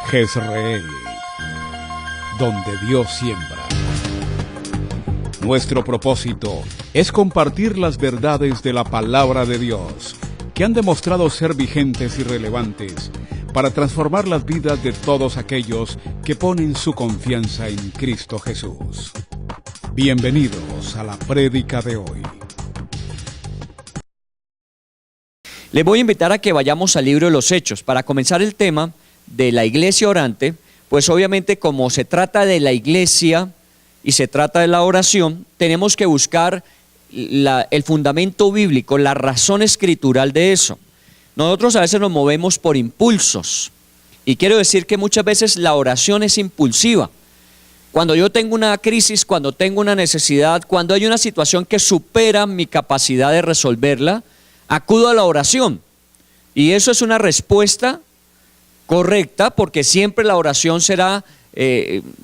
Jezreel, donde Dios siembra. Nuestro propósito es compartir las verdades de la palabra de Dios, que han demostrado ser vigentes y relevantes para transformar las vidas de todos aquellos que ponen su confianza en Cristo Jesús. Bienvenidos a la prédica de hoy. Les voy a invitar a que vayamos al libro de los Hechos. Para comenzar el tema de la iglesia orante, pues obviamente como se trata de la iglesia y se trata de la oración, tenemos que buscar el fundamento bíblico, la razón escritural de eso. Nosotros a veces nos movemos por impulsos, y quiero decir que muchas veces la oración es impulsiva. Cuando yo tengo una crisis, cuando tengo una necesidad, cuando hay una situación que supera mi capacidad de resolverla, acudo a la oración, y eso es una respuesta correcta, porque siempre la oración será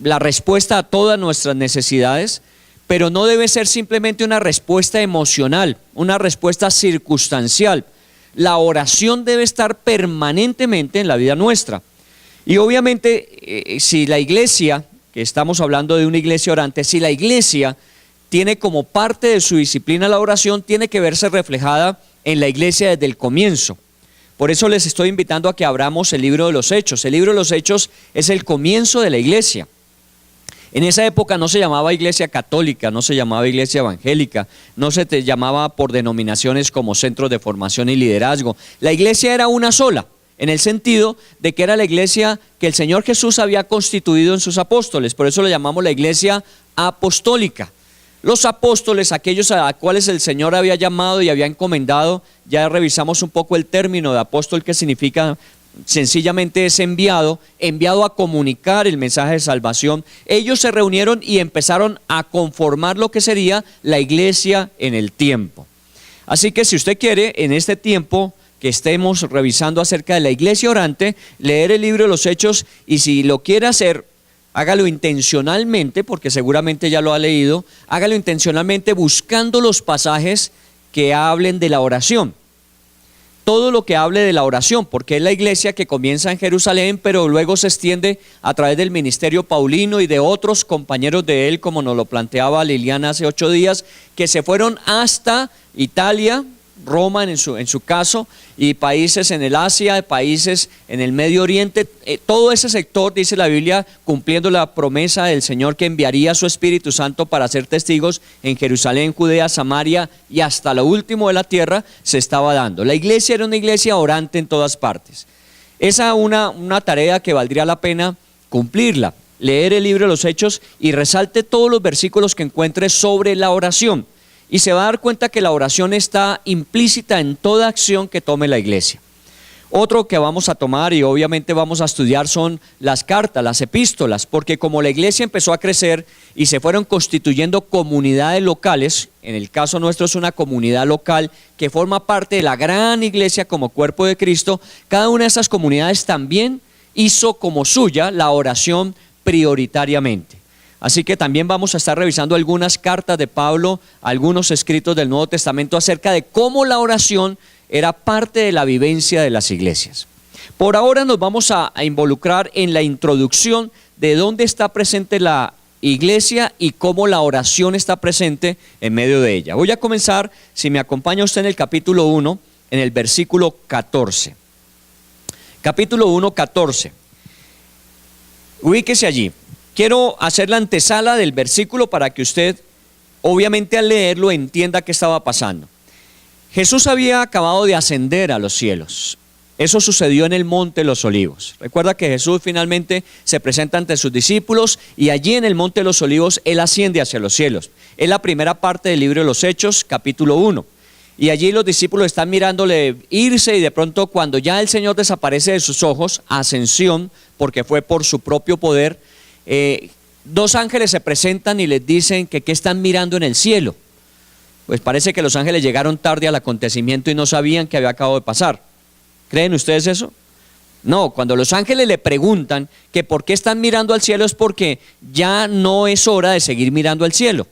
la respuesta a todas nuestras necesidades, pero no debe ser simplemente una respuesta emocional, una respuesta circunstancial. La oración debe estar permanentemente en la vida nuestra. Y obviamente si la iglesia, que estamos hablando de una iglesia orante, si la iglesia tiene como parte de su disciplina la oración, tiene que verse reflejada en la iglesia desde el comienzo. Por eso les estoy invitando a que abramos el libro de los Hechos. El libro de los Hechos es el comienzo de la iglesia. En esa época no se llamaba iglesia católica, no se llamaba iglesia evangélica, no se llamaba por denominaciones como centros de formación y liderazgo. La iglesia era una sola, en el sentido de que era la iglesia que el Señor Jesús había constituido en sus apóstoles. Por eso le llamamos la iglesia apostólica. Los apóstoles, aquellos a los cuales el Señor había llamado y había encomendado, ya revisamos un poco el término de apóstol, que significa sencillamente es enviado a comunicar el mensaje de salvación. Ellos se reunieron y empezaron a conformar lo que sería la iglesia en el tiempo. Así que si usted quiere, en este tiempo que estemos revisando acerca de la iglesia orante, leer el libro de los Hechos, y si lo quiere hacer, hágalo intencionalmente, porque seguramente ya lo ha leído, hágalo intencionalmente buscando los pasajes que hablen de la oración. Todo lo que hable de la oración, porque es la iglesia que comienza en Jerusalén, pero luego se extiende a través del ministerio paulino y de otros compañeros de él, como nos lo planteaba Liliana hace 8 días, que se fueron hasta Italia, Roma en su caso, y países en el Asia, países en el Medio Oriente, todo ese sector, dice la Biblia, cumpliendo la promesa del Señor que enviaría su Espíritu Santo para ser testigos en Jerusalén, Judea, Samaria y hasta lo último de la tierra, se estaba dando. La iglesia era una iglesia orante en todas partes. Esa una tarea que valdría la pena cumplirla, leer el libro de los Hechos y resalte todos los versículos que encuentre sobre la oración. Y se va a dar cuenta que la oración está implícita en toda acción que tome la iglesia. Otro que vamos a tomar y obviamente vamos a estudiar son las cartas, las epístolas, porque como la iglesia empezó a crecer y se fueron constituyendo comunidades locales, en el caso nuestro es una comunidad local que forma parte de la gran iglesia como cuerpo de Cristo, cada una de esas comunidades también hizo como suya la oración prioritariamente. Así que también vamos a estar revisando algunas cartas de Pablo, algunos escritos del Nuevo Testamento acerca de cómo la oración era parte de la vivencia de las iglesias. Por ahora nos vamos a involucrar en la introducción de dónde está presente la iglesia y cómo la oración está presente en medio de ella. Voy a comenzar, si me acompaña usted, en el capítulo 1, en el versículo 14. Capítulo 1, 14. Ubíquese allí. Quiero hacer la antesala del versículo para que usted, obviamente al leerlo, entienda qué estaba pasando. Jesús había acabado de ascender a los cielos. Eso sucedió en el Monte de los Olivos. Recuerda que Jesús finalmente se presenta ante sus discípulos y allí en el Monte de los Olivos Él asciende hacia los cielos. Es la primera parte del libro de los Hechos, capítulo 1. Y allí los discípulos están mirándole irse y de pronto cuando ya el Señor desaparece de sus ojos, ascensión, porque fue por su propio poder, 2 ángeles se presentan y les dicen que qué están mirando en el cielo. Pues parece que los ángeles llegaron tarde al acontecimiento y no sabían qué había acabado de pasar. ¿Creen ustedes eso? No, cuando los ángeles le preguntan que por qué están mirando al cielo es porque ya no es hora de seguir mirando al cielo.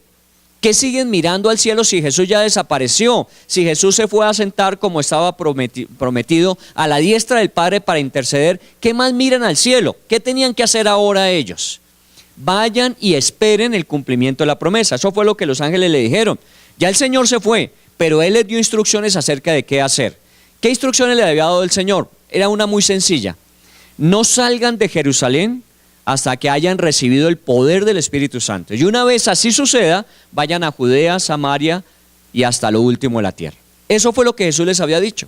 ¿Qué siguen mirando al cielo si Jesús ya desapareció? Si Jesús se fue a sentar como estaba prometido a la diestra del Padre para interceder, ¿qué más miran al cielo? ¿Qué tenían que hacer ahora ellos? Vayan y esperen el cumplimiento de la promesa. Eso fue lo que los ángeles le dijeron. Ya el Señor se fue, pero Él les dio instrucciones acerca de qué hacer. ¿Qué instrucciones le había dado el Señor? Era una muy sencilla. No salgan de Jerusalén hasta que hayan recibido el poder del Espíritu Santo. Y una vez así suceda, vayan a Judea, Samaria y hasta lo último de la tierra. Eso fue lo que Jesús les había dicho.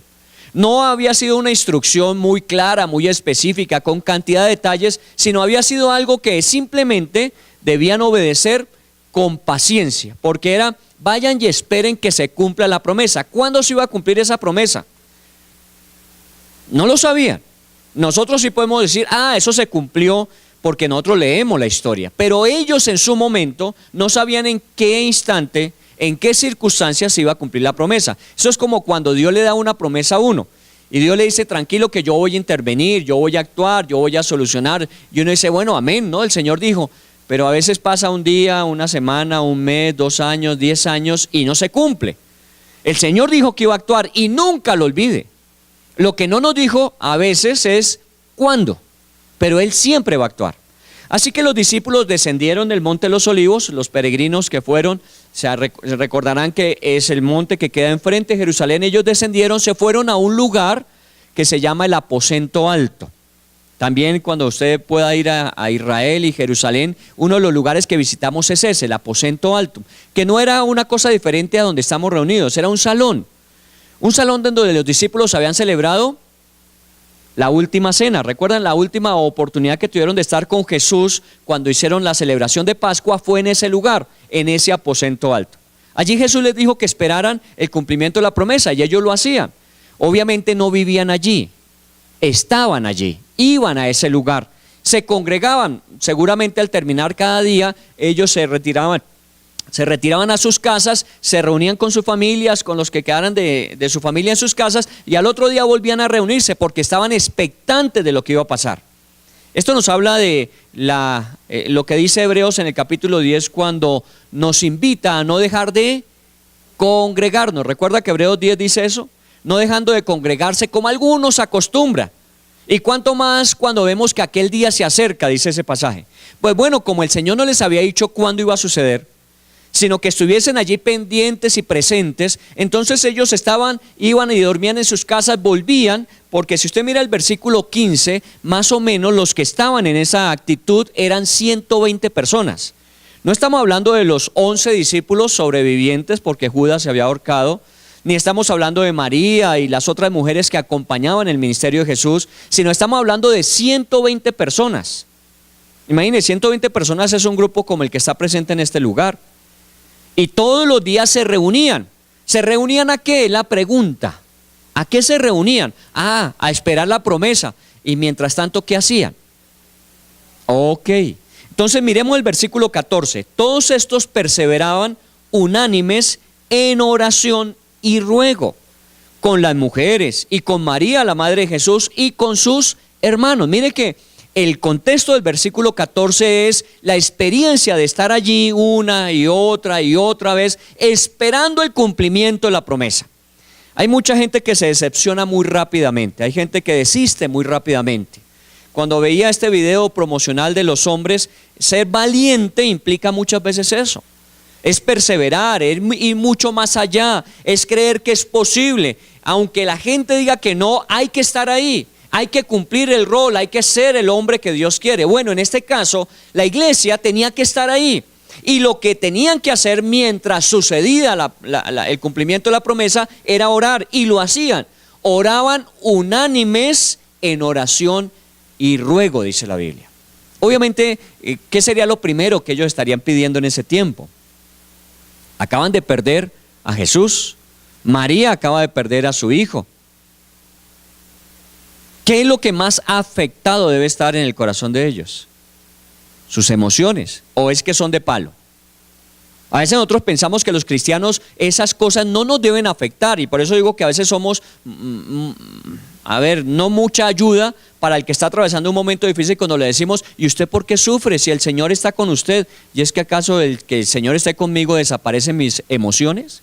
No había sido una instrucción muy clara, muy específica, con cantidad de detalles, sino había sido algo que simplemente debían obedecer con paciencia, porque era, vayan y esperen que se cumpla la promesa. ¿Cuándo se iba a cumplir esa promesa? No lo sabían. Nosotros sí podemos decir, eso se cumplió porque nosotros leemos la historia, pero ellos en su momento no sabían en qué instante, en qué circunstancias se iba a cumplir la promesa. Eso es como cuando Dios le da una promesa a uno y Dios le dice, tranquilo que yo voy a intervenir, yo voy a actuar, yo voy a solucionar, y uno dice, bueno, amén, ¿no? El Señor dijo, pero a veces pasa un día, una semana, un mes, 2 años, 10 años y no se cumple. El Señor dijo que iba a actuar y nunca lo olvide. Lo que no nos dijo a veces es cuándo, pero Él siempre va a actuar. Así que los discípulos descendieron del monte de los Olivos, los peregrinos que fueron, se recordarán que es el monte que queda enfrente de Jerusalén. Ellos descendieron, se fueron a un lugar que se llama el aposento alto. También cuando usted pueda ir a Israel y Jerusalén, uno de los lugares que visitamos es ese, el aposento alto, que no era una cosa diferente a donde estamos reunidos, era un salón donde los discípulos habían celebrado la última cena. ¿Recuerdan la última oportunidad que tuvieron de estar con Jesús cuando hicieron la celebración de Pascua? Fue en ese lugar, en ese aposento alto. Allí Jesús les dijo que esperaran el cumplimiento de la promesa y ellos lo hacían. Obviamente no vivían allí, estaban allí, iban a ese lugar, se congregaban. Seguramente al terminar cada día ellos se retiraban a sus casas, se reunían con sus familias, con los que quedaran de su familia en sus casas, y al otro día volvían a reunirse porque estaban expectantes de lo que iba a pasar. Esto nos habla de lo que dice Hebreos en el capítulo 10 cuando nos invita a no dejar de congregarnos. ¿Recuerda que Hebreos 10 dice eso? No dejando de congregarse como algunos acostumbran. Y cuánto más cuando vemos que aquel día se acerca, dice ese pasaje. Pues bueno, como el Señor no les había dicho cuándo iba a suceder, sino que estuviesen allí pendientes y presentes, entonces ellos iban y dormían en sus casas, volvían, porque si usted mira el versículo 15, más o menos los que estaban en esa actitud eran 120 personas. No estamos hablando de los 11 discípulos sobrevivientes porque Judas se había ahorcado, ni estamos hablando de María y las otras mujeres que acompañaban el ministerio de Jesús, sino estamos hablando de 120 personas. Imagínense, 120 personas es un grupo como el que está presente en este lugar. Y todos los días se reunían. ¿Se reunían a qué? La pregunta. ¿A qué se reunían? A esperar la promesa. Y mientras tanto, ¿qué hacían? Ok. Entonces miremos el versículo 14. Todos estos perseveraban unánimes en oración y ruego, con las mujeres y con María, la madre de Jesús, y con sus hermanos. Mire que el contexto del versículo 14 es la experiencia de estar allí una y otra vez esperando el cumplimiento de la promesa. Hay mucha gente que se decepciona muy rápidamente, hay gente que desiste muy rápidamente. Cuando veía este video promocional de los hombres, ser valiente implica muchas veces eso. Es perseverar, es ir mucho más allá, es creer que es posible. Aunque la gente diga que no, hay que estar ahí. Hay que cumplir el rol, hay que ser el hombre que Dios quiere. Bueno, en este caso, la iglesia tenía que estar ahí. Y lo que tenían que hacer mientras sucedía el cumplimiento de la promesa era orar. Y lo hacían. Oraban unánimes en oración y ruego, dice la Biblia. Obviamente, ¿qué sería lo primero que ellos estarían pidiendo en ese tiempo? Acaban de perder a Jesús. María acaba de perder a su hijo. ¿Qué es lo que más afectado debe estar en el corazón de ellos? ¿Sus emociones? ¿O es que son de palo? A veces nosotros pensamos que los cristianos esas cosas no nos deben afectar y por eso digo que a veces somos, no mucha ayuda para el que está atravesando un momento difícil cuando le decimos, ¿y usted por qué sufre si el Señor está con usted? ¿Y es que acaso el que el Señor esté conmigo desaparecen mis emociones?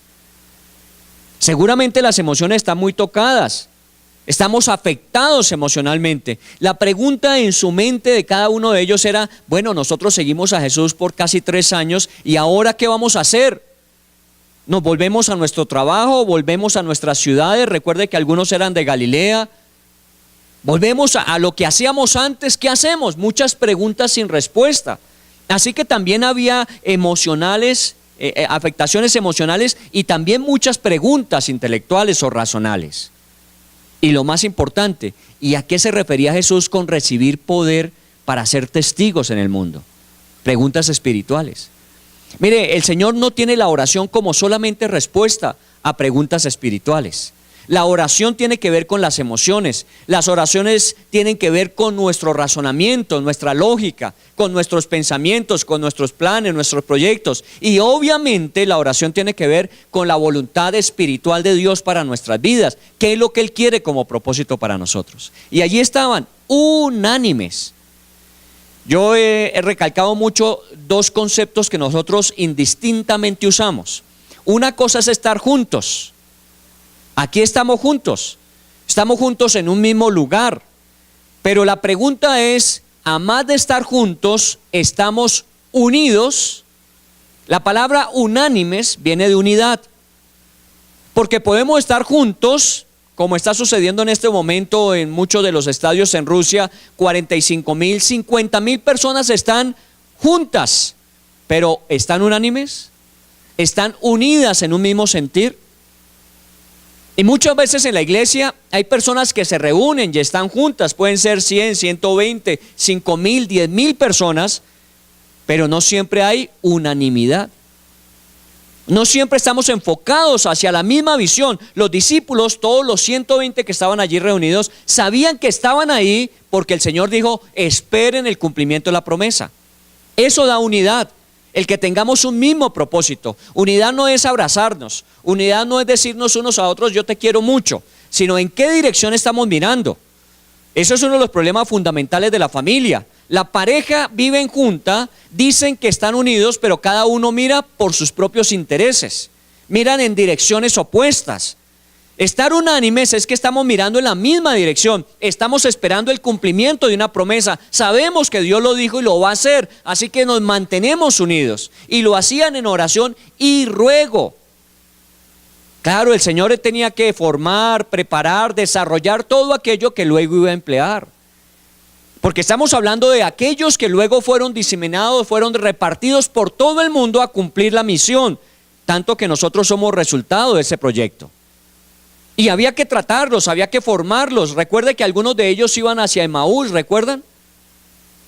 Seguramente las emociones están muy tocadas. Estamos afectados emocionalmente. La pregunta en su mente de cada uno de ellos era, bueno, nosotros seguimos a Jesús por casi 3 años y ahora ¿qué vamos a hacer? ¿Nos volvemos a nuestro trabajo? ¿Volvemos a nuestras ciudades? Recuerde que algunos eran de Galilea. ¿Volvemos a lo que hacíamos antes? ¿Qué hacemos? Muchas preguntas sin respuesta. Así que también había afectaciones emocionales y también muchas preguntas intelectuales o razonales. Y lo más importante, ¿y a qué se refería Jesús con recibir poder para ser testigos en el mundo? Preguntas espirituales. Mire, el Señor no tiene la oración como solamente respuesta a preguntas espirituales. La oración tiene que ver con las emociones. Las oraciones tienen que ver con nuestro razonamiento, nuestra lógica, con nuestros pensamientos, con nuestros planes, nuestros proyectos. Y obviamente la oración tiene que ver con la voluntad espiritual de Dios para nuestras vidas. ¿Qué es lo que Él quiere como propósito para nosotros? Y allí estaban unánimes. Yo he recalcado mucho 2 conceptos que nosotros indistintamente usamos. Una cosa es estar juntos. Aquí estamos juntos en un mismo lugar, pero la pregunta es, a más de estar juntos, ¿estamos unidos? La palabra unánimes viene de unidad, porque podemos estar juntos, como está sucediendo en este momento en muchos de los estadios en Rusia, 45,000, 50,000 personas están juntas, pero ¿están unánimes? ¿Están unidas en un mismo sentir? Y muchas veces en la iglesia hay personas que se reúnen y están juntas, pueden ser 100, 120, 5,000, 10,000 personas, pero no siempre hay unanimidad. No siempre estamos enfocados hacia la misma visión. Los discípulos, todos los 120 que estaban allí reunidos, sabían que estaban ahí porque el Señor dijo, esperen el cumplimiento de la promesa. Eso da unidad. El que tengamos un mismo propósito. Unidad no es abrazarnos, unidad no es decirnos unos a otros yo te quiero mucho, sino en qué dirección estamos mirando. Eso es uno de los problemas fundamentales de la familia. La pareja viven junta, dicen que están unidos, pero cada uno mira por sus propios intereses, miran en direcciones opuestas. Estar unánimes es que estamos mirando en la misma dirección, estamos esperando el cumplimiento de una promesa, sabemos que Dios lo dijo y lo va a hacer, así que nos mantenemos unidos. Y lo hacían en oración y ruego. Claro, el Señor tenía que formar, preparar, desarrollar todo aquello que luego iba a emplear. Porque estamos hablando de aquellos que luego fueron diseminados, fueron repartidos por todo el mundo a cumplir la misión, tanto que nosotros somos resultado de ese proyecto. Y había que tratarlos, había que formarlos. Recuerde que algunos de ellos iban hacia Emaús, ¿recuerdan?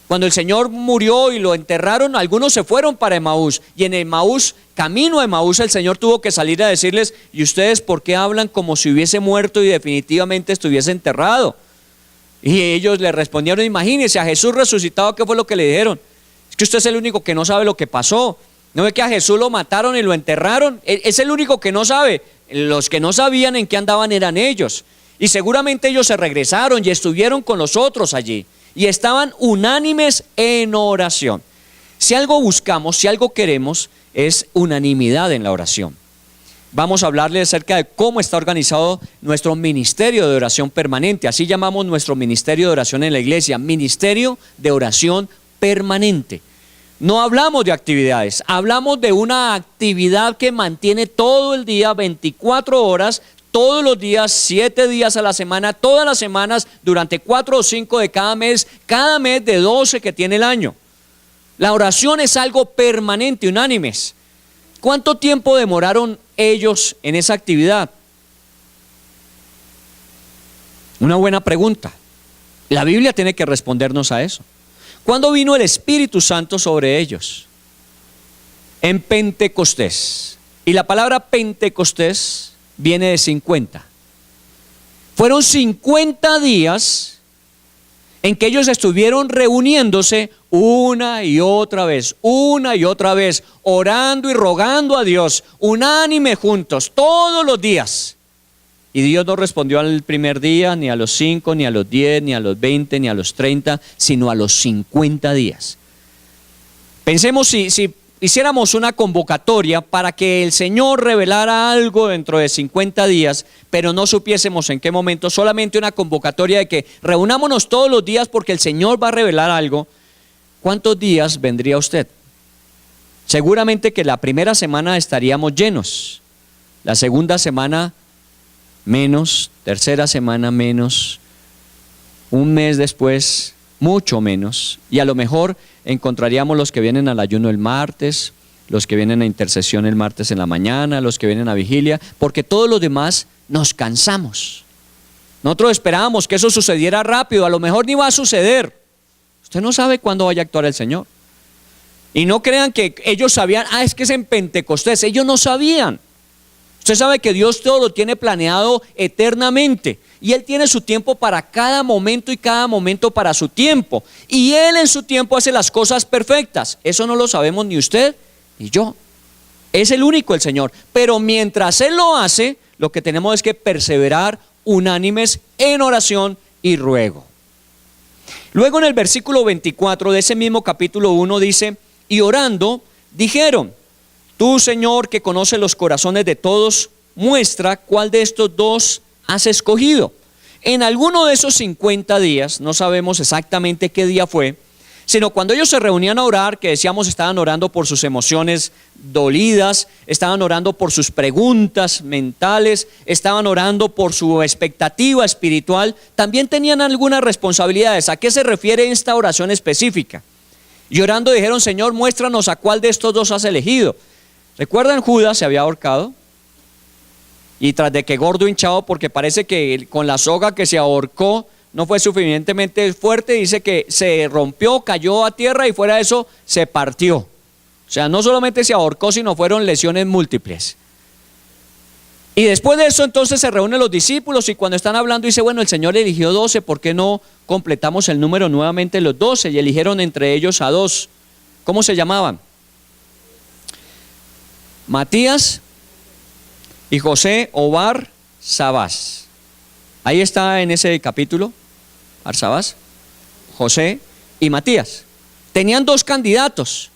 Cuando el Señor murió y lo enterraron, algunos se fueron para Emaús. Y en Emaús, camino a Emaús, el Señor tuvo que salir a decirles, ¿y ustedes por qué hablan como si hubiese muerto y definitivamente estuviese enterrado? Y ellos le respondieron, imagínense, a Jesús resucitado, ¿qué fue lo que le dijeron? Es que usted es el único que no sabe lo que pasó. ¿No ve que a Jesús lo mataron y lo enterraron? Es el único que no sabe. Los que no sabían en qué andaban eran ellos. Y seguramente ellos se regresaron y estuvieron con los otros allí. Y estaban unánimes en oración. Si algo buscamos, si algo queremos, es unanimidad en la oración. Vamos a hablarle acerca de cómo está organizado nuestro ministerio de oración permanente. Así llamamos nuestro ministerio de oración en la iglesia, ministerio de oración permanente. No hablamos de actividades, hablamos de una actividad que mantiene todo el día, 24 horas, todos los días, 7 días a la semana, todas las semanas, durante 4 o 5 de cada mes de 12 que tiene el año. La oración es algo permanente, unánimes. ¿Cuánto tiempo demoraron ellos en esa actividad? Una buena pregunta. La Biblia tiene que respondernos a eso. ¿Cuándo vino el Espíritu Santo sobre ellos? En Pentecostés. Y la palabra Pentecostés viene de 50. Fueron 50 días en que ellos estuvieron reuniéndose una y otra vez, orando y rogando a Dios, unánime juntos, todos los días. Y Dios no respondió al primer día, ni a los 5, ni a los 10, ni a los 20, ni a los 30, sino a los 50 días. Pensemos si hiciéramos una convocatoria para que el Señor revelara algo dentro de 50 días, pero no supiésemos en qué momento, solamente una convocatoria de que reunámonos todos los días porque el Señor va a revelar algo. ¿Cuántos días vendría usted? Seguramente que la primera semana estaríamos llenos, la segunda semana menos, tercera semana menos, un mes después mucho menos, y a lo mejor encontraríamos los que vienen al ayuno el martes, los que vienen a intercesión el martes en la mañana, los que vienen a vigilia, porque todos los demás nos cansamos. Nosotros esperábamos que eso sucediera rápido, a lo mejor ni va a suceder. Usted no sabe cuándo vaya a actuar el Señor. Y no crean que ellos sabían, es que es en Pentecostés, ellos no sabían. Usted sabe que Dios todo lo tiene planeado eternamente y Él tiene su tiempo para cada momento y cada momento para su tiempo. Y Él en su tiempo hace las cosas perfectas. Eso no lo sabemos ni usted ni yo. Es el único el Señor. Pero mientras Él lo hace, lo que tenemos es que perseverar unánimes en oración y ruego. Luego en el versículo 24 de ese mismo capítulo 1 dice, y orando dijeron, tú, Señor, que conoces los corazones de todos, muestra cuál de estos dos has escogido. En alguno de esos 50 días, no sabemos exactamente qué día fue, sino cuando ellos se reunían a orar, que decíamos estaban orando por sus emociones dolidas, estaban orando por sus preguntas mentales, estaban orando por su expectativa espiritual, también tenían algunas responsabilidades. ¿A qué se refiere esta oración específica? Y orando dijeron, Señor, muéstranos a cuál de estos dos has elegido. ¿Recuerdan? Judas se había ahorcado y tras de que gordo hinchado, porque parece que con la soga que se ahorcó no fue suficientemente fuerte, dice que se rompió, cayó a tierra y fuera de eso se partió. O sea, no solamente se ahorcó, sino fueron lesiones múltiples. Y después de eso entonces se reúnen los discípulos y cuando están hablando dice, bueno, el Señor eligió 12, ¿por qué no completamos el número nuevamente los 12? Y eligieron entre ellos a 2. ¿Cómo se llamaban? Matías y José o Barsabás. Ahí está en ese capítulo, Barsabás, José y Matías. Tenían 2 candidatos.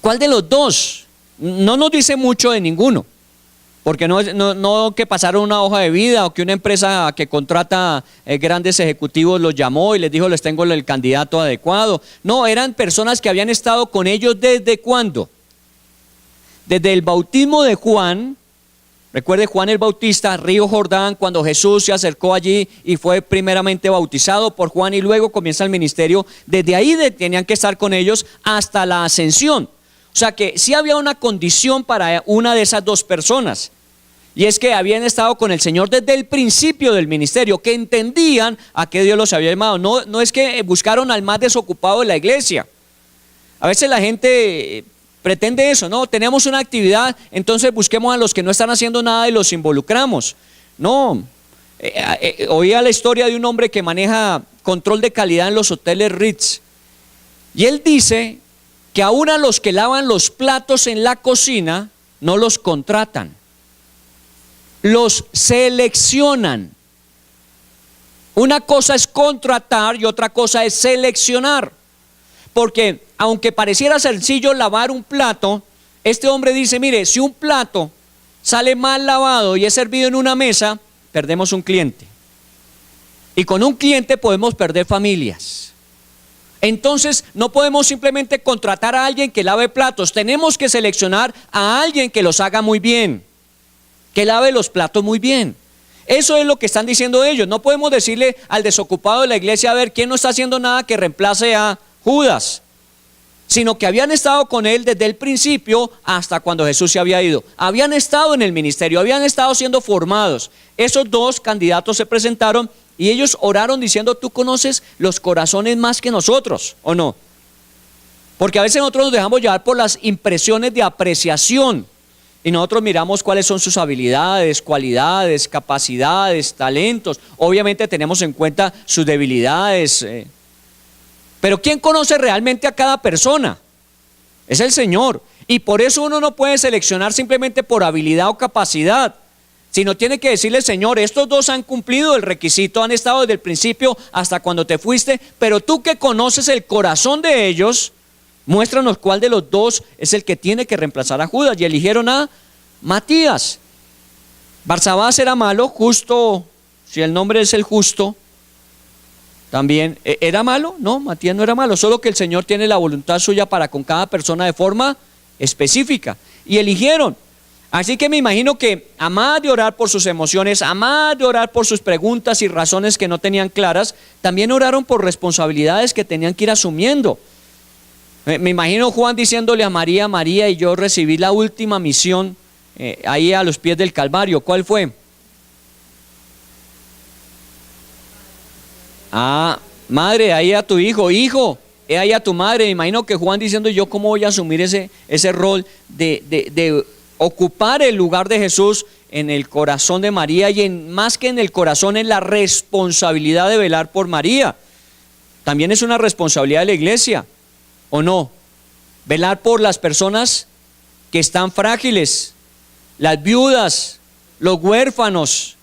¿Cuál de los 2? No nos dice mucho de ninguno, porque no que pasaron una hoja de vida o que una empresa que contrata grandes ejecutivos los llamó y les dijo, les tengo el candidato adecuado. No, eran personas que habían estado con ellos ¿desde cuándo? Desde el bautismo de Juan. Recuerde Juan el Bautista, río Jordán, cuando Jesús se acercó allí y fue primeramente bautizado por Juan y luego comienza el ministerio. Desde ahí tenían que estar con ellos hasta la ascensión. O sea que sí había una condición para una de esas 2 personas. Y es que habían estado con el Señor desde el principio del ministerio, que entendían a qué Dios los había llamado. No es que buscaron al más desocupado de la iglesia. A veces la gente pretende eso, no, tenemos una actividad, entonces busquemos a los que no están haciendo nada y los involucramos. No, oía la historia de un hombre que maneja control de calidad en los hoteles Ritz y él dice que aún a los que lavan los platos en la cocina no los contratan, los seleccionan. Una cosa es contratar y otra cosa es seleccionar. Porque aunque pareciera sencillo lavar un plato, este hombre dice, mire, si un plato sale mal lavado y es servido en una mesa, perdemos un cliente. Y con un cliente podemos perder familias. Entonces no podemos simplemente contratar a alguien que lave platos, tenemos que seleccionar a alguien que los haga muy bien, que lave los platos muy bien. Eso es lo que están diciendo ellos. No podemos decirle al desocupado de la iglesia, a ver, ¿quién no está haciendo nada que reemplace a Judas? Sino que habían estado con él desde el principio hasta cuando Jesús se había ido. Habían estado en el ministerio, habían estado siendo formados. Esos 2 candidatos se presentaron y ellos oraron diciendo, tú conoces los corazones más que nosotros, ¿o no? Porque a veces nosotros nos dejamos llevar por las impresiones de apreciación y nosotros miramos cuáles son sus habilidades, cualidades, capacidades, talentos. Obviamente tenemos en cuenta sus debilidades, Pero ¿quién conoce realmente a cada persona? Es el Señor. Y por eso uno no puede seleccionar simplemente por habilidad o capacidad, sino tiene que decirle: Señor, estos dos han cumplido el requisito, han estado desde el principio hasta cuando te fuiste, pero tú que conoces el corazón de ellos, muéstranos cuál de los dos es el que tiene que reemplazar a Judas. Y eligieron a Matías. Barsabás era malo, justo, si el nombre es el justo, también era malo. No, Matías no era malo, solo que el Señor tiene la voluntad suya para con cada persona de forma específica, y eligieron. Así que me imagino que, a más de orar por sus emociones, a más de orar por sus preguntas y razones que no tenían claras, también oraron por responsabilidades que tenían que ir asumiendo. Me imagino Juan diciéndole a María: María, y yo recibí la última misión ahí a los pies del Calvario. ¿Cuál fue? Madre, ahí a tu hijo. Hijo, ahí a tu madre. Me imagino que Juan diciendo: yo cómo voy a asumir ese rol de ocupar el lugar de Jesús en el corazón de María, y más que en el corazón, en la responsabilidad de velar por María. También es una responsabilidad de la iglesia, ¿o no? Velar por las personas que están frágiles, las viudas, los huérfanos.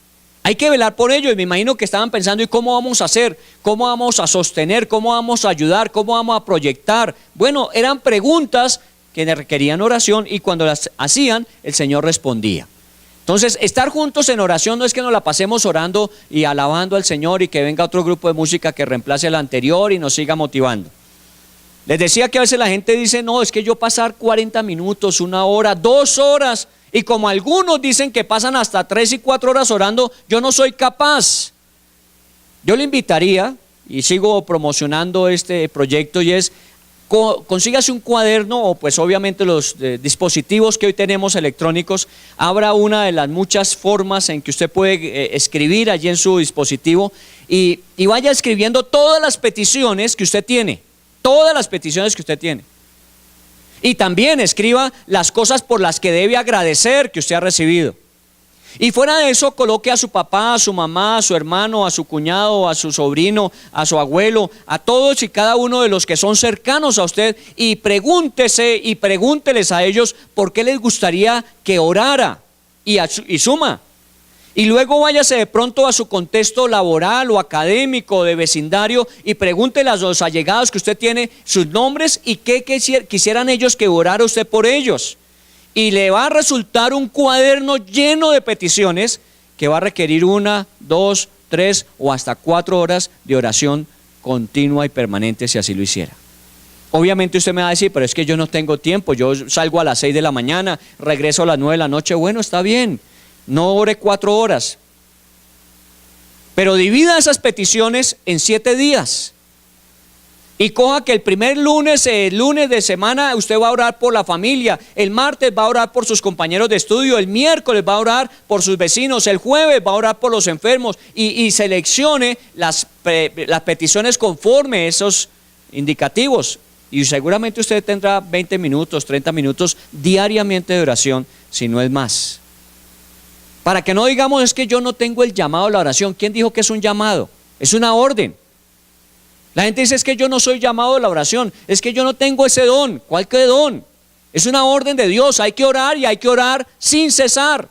Hay que velar por ellos. Y me imagino que estaban pensando: ¿y cómo vamos a hacer? ¿Cómo vamos a sostener? ¿Cómo vamos a ayudar? ¿Cómo vamos a proyectar? Bueno, eran preguntas que requerían oración, y cuando las hacían, el Señor respondía. Entonces, estar juntos en oración no es que nos la pasemos orando y alabando al Señor y que venga otro grupo de música que reemplace al anterior y nos siga motivando. Les decía que a veces la gente dice: no, es que yo pasar 40 minutos, 1 hora, 2 horas, y como algunos dicen que pasan hasta 3 y 4 horas orando, yo no soy capaz. Yo le invitaría, y sigo promocionando este proyecto, y es: consígase un cuaderno, o pues obviamente los dispositivos que hoy tenemos electrónicos. Abra una de las muchas formas en que usted puede escribir allí en su dispositivo, y vaya escribiendo todas las peticiones que usted tiene. Todas las peticiones que usted tiene. Y también escriba las cosas por las que debe agradecer que usted ha recibido. Y fuera de eso, coloque a su papá, a su mamá, a su hermano, a su cuñado, a su sobrino, a su abuelo, a todos y cada uno de los que son cercanos a usted, y pregúntese y pregúnteles a ellos por qué les gustaría que orara, y suma. Y luego váyase de pronto a su contexto laboral o académico, de vecindario, y pregúntele a los allegados que usted tiene sus nombres y qué quisieran ellos que orara usted por ellos. Y le va a resultar un cuaderno lleno de peticiones que va a requerir 1, 2, 3 o hasta 4 horas de oración continua y permanente, si así lo hiciera. Obviamente usted me va a decir: pero es que yo no tengo tiempo, yo salgo a las 6 de la mañana, regreso a las 9 de la noche. Bueno, está bien, no ore 4 horas, pero divida esas peticiones en 7 días. Y coja que el primer lunes de semana usted va a orar por la familia, el martes va a orar por sus compañeros de estudio, el miércoles va a orar por sus vecinos, el jueves va a orar por los enfermos, y seleccione las peticiones conforme esos indicativos. Y seguramente usted tendrá 20 minutos, 30 minutos diariamente de oración, si no es más. Para que no digamos: es que yo no tengo el llamado a la oración. ¿Quién dijo que es un llamado? Es una orden. La gente dice: es que yo no soy llamado a la oración, es que yo no tengo ese don. ¿Cuál que don? Es una orden de Dios. Hay que orar, y hay que orar sin cesar.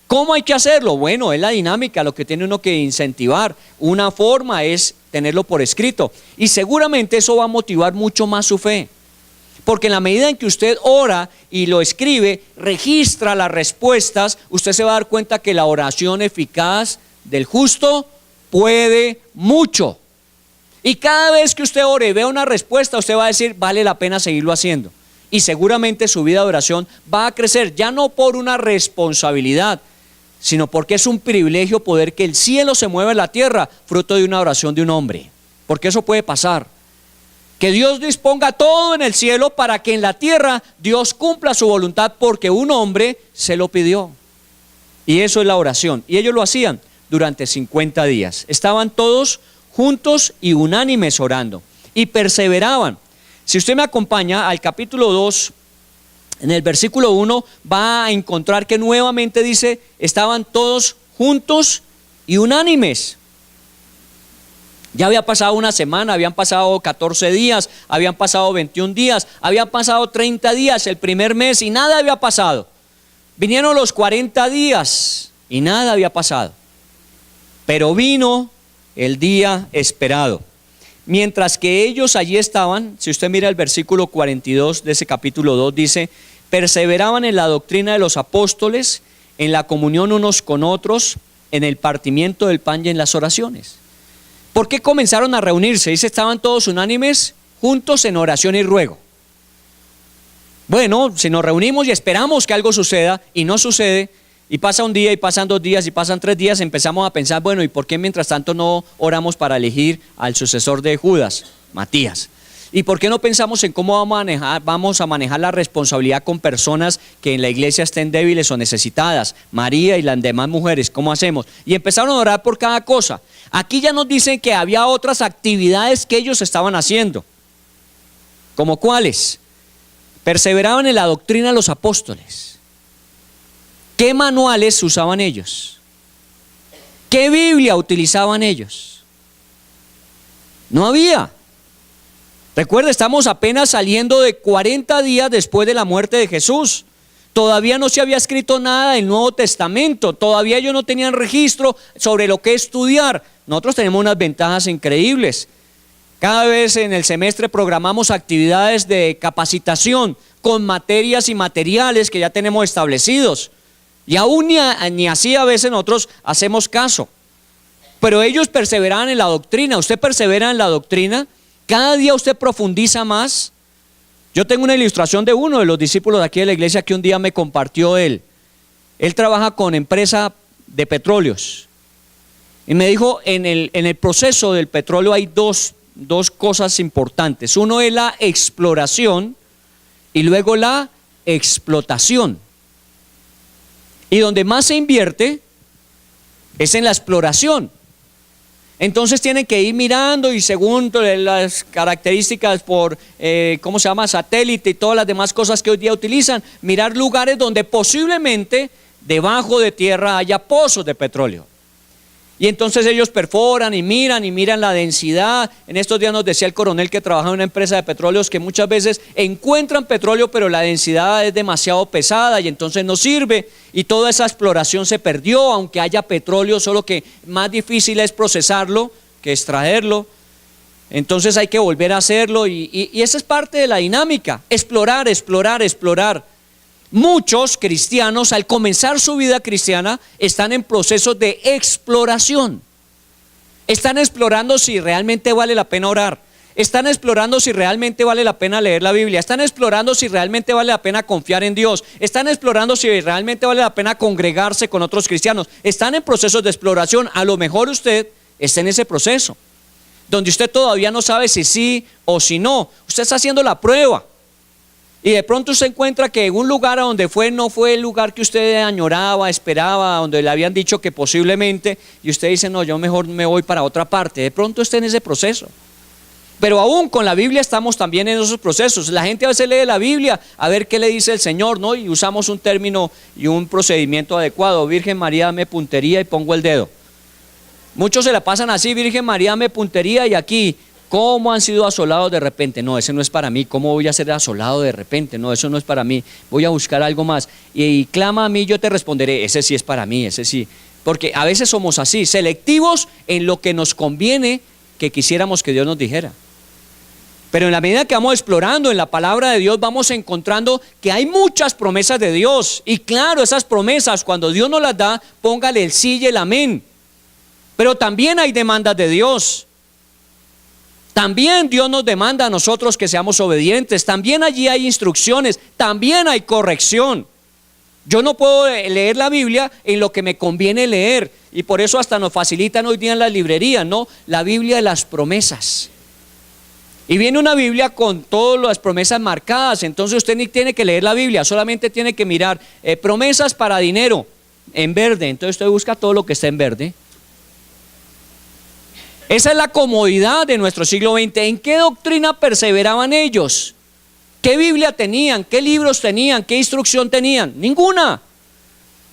¿Cómo hay que hacerlo? Bueno, es la dinámica lo que tiene uno que incentivar. Una forma es tenerlo por escrito, y seguramente eso va a motivar mucho más su fe, porque en la medida en que usted ora y lo escribe, registra las respuestas, usted se va a dar cuenta que la oración eficaz del justo puede mucho. Y cada vez que usted ore y vea una respuesta, usted va a decir: vale la pena seguirlo haciendo. Y seguramente su vida de oración va a crecer, ya no por una responsabilidad, sino porque es un privilegio poder que el cielo se mueva en la tierra, fruto de una oración de un hombre. Porque eso puede pasar. Que Dios disponga todo en el cielo para que en la tierra Dios cumpla su voluntad, porque un hombre se lo pidió. Y eso es la oración. Y ellos lo hacían durante 50 días. Estaban todos juntos y unánimes orando, y perseveraban. Si usted me acompaña al capítulo 2, en el versículo 1, va a encontrar que nuevamente dice: estaban todos juntos y unánimes. Ya había pasado una semana, habían pasado 14 días, habían pasado 21 días, habían pasado 30 días el primer mes y nada había pasado. Vinieron los 40 días y nada había pasado. Pero vino el día esperado. Mientras que ellos allí estaban, si usted mira el versículo 42 de ese capítulo 2, dice: perseveraban en la doctrina de los apóstoles, en la comunión unos con otros, en el partimiento del pan y en las oraciones. ¿Por qué comenzaron a reunirse? Dice, estaban todos unánimes, juntos en oración y ruego. Bueno, si nos reunimos y esperamos que algo suceda y no sucede, y pasa un día y pasan 2 días y pasan 3 días, empezamos a pensar, bueno, ¿y por qué mientras tanto no oramos para elegir al sucesor de Judas, Matías? ¿Y por qué no pensamos en cómo vamos a manejar la responsabilidad con personas que en la iglesia estén débiles o necesitadas? María y las demás mujeres, ¿cómo hacemos? Y empezaron a orar por cada cosa. Aquí ya nos dicen que había otras actividades que ellos estaban haciendo. ¿Como cuáles? Perseveraban en la doctrina de los apóstoles. ¿Qué manuales usaban ellos? ¿Qué Biblia utilizaban ellos? No había. Recuerda, estamos apenas saliendo de 40 días después de la muerte de Jesús. Todavía no se había escrito nada del Nuevo Testamento. Todavía ellos no tenían registro sobre lo que estudiar. Nosotros tenemos unas ventajas increíbles. Cada vez en el semestre programamos actividades de capacitación con materias y materiales que ya tenemos establecidos. Y aún ni así a veces nosotros hacemos caso. Pero ellos perseveraban en la doctrina. ¿Usted persevera en la doctrina? Cada día usted profundiza más. Yo tengo una ilustración de uno de los discípulos de aquí de la iglesia que un día me compartió él. Él trabaja con empresa de petróleos. Y me dijo, en el proceso del petróleo hay dos cosas importantes. Uno es la exploración y luego la explotación. Y donde más se invierte es en la exploración. Entonces tienen que ir mirando y según las características por, satélite y todas las demás cosas que hoy día utilizan, mirar lugares donde posiblemente debajo de tierra haya pozos de petróleo. Y entonces ellos perforan y miran la densidad. En estos días nos decía el coronel que trabaja en una empresa de petróleos que muchas veces encuentran petróleo, pero la densidad es demasiado pesada y entonces no sirve. Y toda esa exploración se perdió, aunque haya petróleo, solo que más difícil es procesarlo que extraerlo. Entonces hay que volver a hacerlo y esa es parte de la dinámica. Explorar. Muchos cristianos al comenzar su vida cristiana están en procesos de exploración. Están explorando si realmente vale la pena orar. Están explorando si realmente vale la pena leer la Biblia. Están explorando si realmente vale la pena confiar en Dios. Están explorando si realmente vale la pena congregarse con otros cristianos. Están en procesos de exploración. A lo mejor usted está en ese proceso, donde usted todavía no sabe si sí o si no. Usted está haciendo la prueba. Y de pronto usted encuentra que un lugar a donde fue no fue el lugar que usted añoraba, esperaba, donde le habían dicho que posiblemente, y usted dice, no, yo mejor me voy para otra parte. De pronto está en ese proceso. Pero aún con la Biblia estamos también en esos procesos. La gente a veces lee la Biblia a ver qué le dice el Señor, ¿no? Y usamos un término y un procedimiento adecuado. Virgen María, dame puntería y pongo el dedo. Muchos se la pasan así, Virgen María, dame puntería y aquí, ¿cómo han sido asolados de repente? No, ese no es para mí. ¿Cómo voy a ser asolado de repente? No, eso no es para mí. Voy a buscar algo más. Y clama a mí, yo te responderé. Ese sí es para mí, ese sí. Porque a veces somos así, selectivos en lo que nos conviene que quisiéramos que Dios nos dijera. Pero en la medida que vamos explorando en la palabra de Dios, vamos encontrando que hay muchas promesas de Dios. Y claro, esas promesas, cuando Dios nos las da, póngale el sí y el amén. Pero también hay demandas de Dios. También Dios nos demanda a nosotros que seamos obedientes. También allí hay instrucciones. También hay corrección. Yo no puedo leer la Biblia en lo que me conviene leer. Y por eso hasta nos facilitan hoy día en las librerías, ¿no? La Biblia de las promesas. Y viene una Biblia con todas las promesas marcadas. Entonces usted ni tiene que leer la Biblia. Solamente tiene que mirar promesas para dinero en verde. Entonces usted busca todo lo que está en verde. Esa es la comodidad de nuestro siglo XX. ¿En qué doctrina perseveraban ellos? ¿Qué Biblia tenían? ¿Qué libros tenían? ¿Qué instrucción tenían? Ninguna.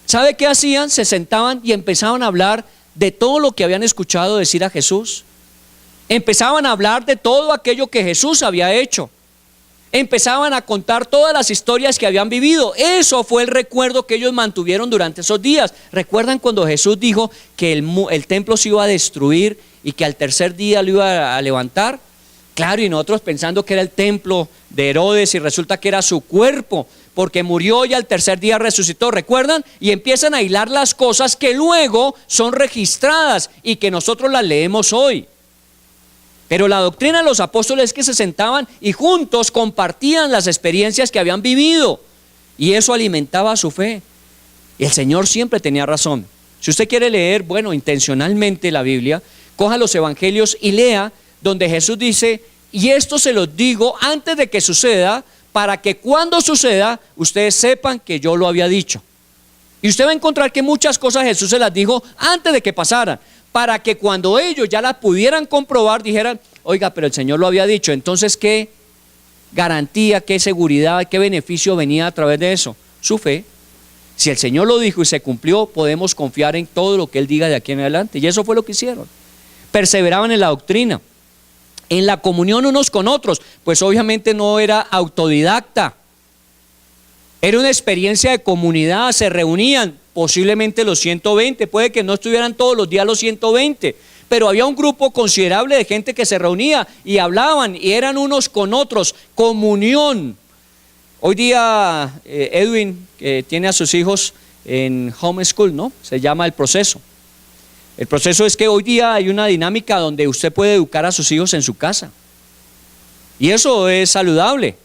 ¿Sabe qué hacían? Se sentaban y empezaban a hablar de todo lo que habían escuchado decir a Jesús. Empezaban a hablar de todo aquello que Jesús había hecho. Empezaban a contar todas las historias que habían vivido. Eso fue el recuerdo que ellos mantuvieron durante esos días. ¿Recuerdan cuando Jesús dijo que el templo se iba a destruir y que al tercer día lo iba a levantar? Claro, y nosotros pensando que era el templo de Herodes y resulta que era su cuerpo, porque murió y al tercer día resucitó, ¿recuerdan? Y empiezan a hilar las cosas que luego son registradas y que nosotros las leemos hoy. Pero la doctrina de los apóstoles es que se sentaban y juntos compartían las experiencias que habían vivido y eso alimentaba su fe. Y el Señor siempre tenía razón. Si usted quiere leer, bueno, intencionalmente la Biblia, coja los evangelios y lea donde Jesús dice: y esto se los digo antes de que suceda, para que cuando suceda ustedes sepan que yo lo había dicho. Y usted va a encontrar que muchas cosas Jesús se las dijo antes de que pasaran, para que cuando ellos ya las pudieran comprobar dijeran: oiga, pero el Señor lo había dicho. Entonces, ¿qué garantía, qué seguridad, qué beneficio venía a través de eso? Su fe. Si el Señor lo dijo y se cumplió, podemos confiar en todo lo que Él diga de aquí en adelante. Y eso fue lo que hicieron. Perseveraban en la doctrina, en la comunión unos con otros, pues obviamente no era autodidacta. Era una experiencia de comunidad, se reunían posiblemente los 120, puede que no estuvieran todos los días los 120, pero había un grupo considerable de gente que se reunía y hablaban y eran unos con otros, comunión. Hoy día Edwin, que tiene a sus hijos en homeschool, ¿no? Se llama el proceso. El proceso es que hoy día hay una dinámica donde usted puede educar a sus hijos en su casa. Y eso es saludable.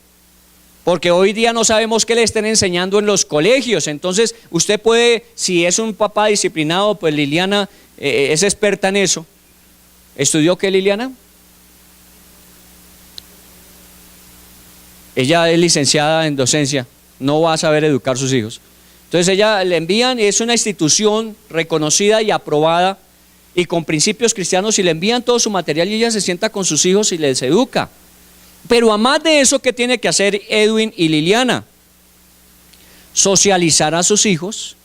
Porque hoy día no sabemos qué le estén enseñando en los colegios. Entonces usted puede, si es un papá disciplinado, pues Liliana es experta en eso. ¿Estudió qué, Liliana? Ella es licenciada en docencia, no va a saber educar a sus hijos. Entonces ella le envían, es una institución reconocida y aprobada y con principios cristianos, y le envían todo su material y ella se sienta con sus hijos y les educa. Pero a más de eso, ¿qué tiene que hacer Edwin y Liliana? Socializar a sus hijos,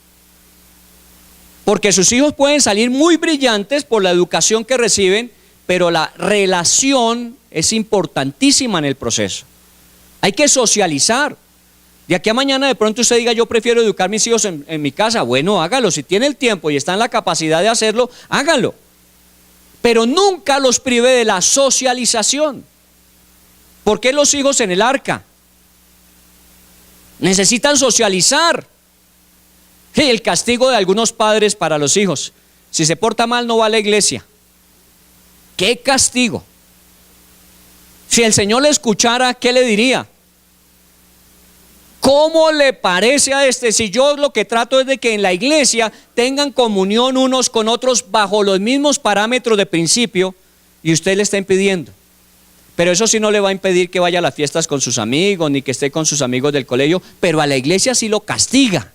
porque sus hijos pueden salir muy brillantes por la educación que reciben, pero la relación es importantísima en el proceso. Hay que socializar. De aquí a mañana de pronto usted diga: yo prefiero educar a mis hijos en mi casa. Bueno, hágalo, si tiene el tiempo y está en la capacidad de hacerlo, hágalo. Pero nunca los prive de la socialización. ¿Por qué los hijos en el arca? Necesitan socializar. Y el castigo de algunos padres para los hijos: si se porta mal no va a la iglesia. ¿Qué castigo? Si el Señor le escuchara, ¿qué le diría? ¿Cómo le parece a este? Si yo lo que trato es de que en la iglesia tengan comunión unos con otros bajo los mismos parámetros de principio, y usted le está impidiendo. Pero eso sí no le va a impedir que vaya a las fiestas con sus amigos, ni que esté con sus amigos del colegio, pero a la iglesia sí lo castiga.